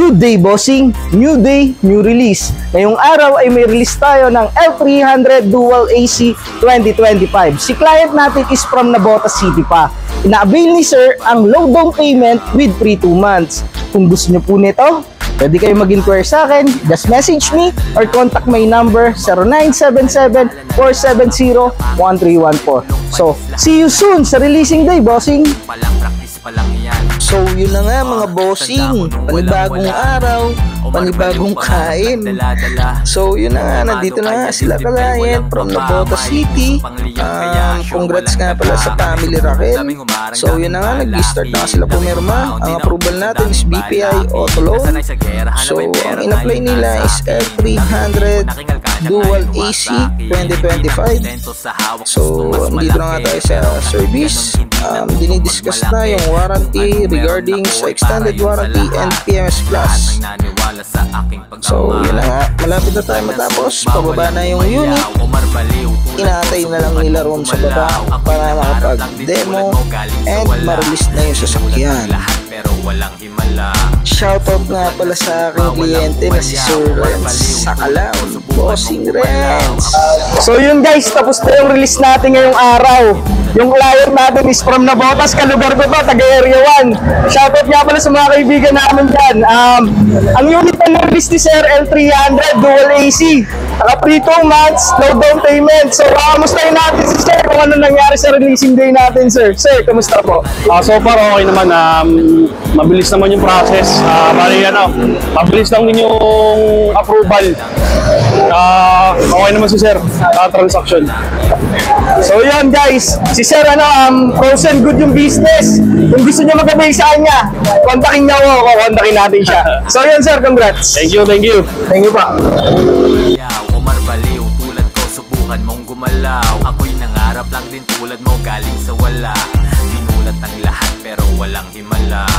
New day, bossing! New day, new release. Ngayong araw ay may release tayo ng L300 Dual AC 2025. Si client natin is from Navotas City pa. Ina-avail ni sir ang low down payment with free 2 months. Kung gusto nyo po nito, pwede kayo mag-inquire sa akin. Just message me or contact my number 0977-470-1314. So, see you soon sa releasing day, bossing! So yun na nga mga bossing, panibagong araw, panibagong kain. So yun na nga, nandito na nga sila client from Navotas City. Congrats nga pala sa family Raquel. So yun na nga, nag-start na sila pumirma. Ang approval natin is BPI Auto Loan. So ang in-apply nila is L300 Dual AC 2025. So dito na nga tayo sa service. Dinidiscuss na yung warranty regarding sa extended warranty and PMS Plus. So yun na nga, malapit na tayo matapos. Pababa na yung unit. Inaatay na lang nila room sa baba para makapag-demo and ma-release na yung sasakyan. Shoutout nga pala sa aking kliyente na si Sir Renz sa Calao, Bossing Renz. So yun guys, tapos na yung release natin ngayong araw. Yung client natin is from Navotas, kalugar ko to, taga Area 1. Shoutout nga pala sa mga kaibigan namin dyan. Ang unit na release ni Sir L300 Dual AC. Naka free 2 months, no down payment. So kamustahin natin si Sir kung ano nangyari sa releasing day natin, Sir. Sir, kamusta po? So far okay naman, mabilis naman yung process. Mabilis lang din yung approval. Okay naman si Sir, transaction. So yan guys, si Sir frozen good yung business. Kung gusto niyo mag-avail sa kanya, kontakin niyo ako, kontakin natin siya. So yan Sir, congrats. Thank you, thank you. Thank you pa. Omar Baliw, tulad ko subukan mong gumalaw. Ako'y nangarap lang din tulad mo galing sa wala. Dinulat ang lahat pero walang himala.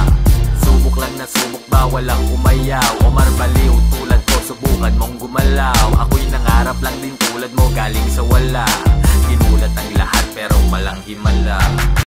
Subok lang na subok ba walang umayaw. Omar Baliw, tulad ko subukan mong gumalaw. Ako'y nangarap lang din tulad mo galing sa wala. Dinulat ang lahat pero walang himala.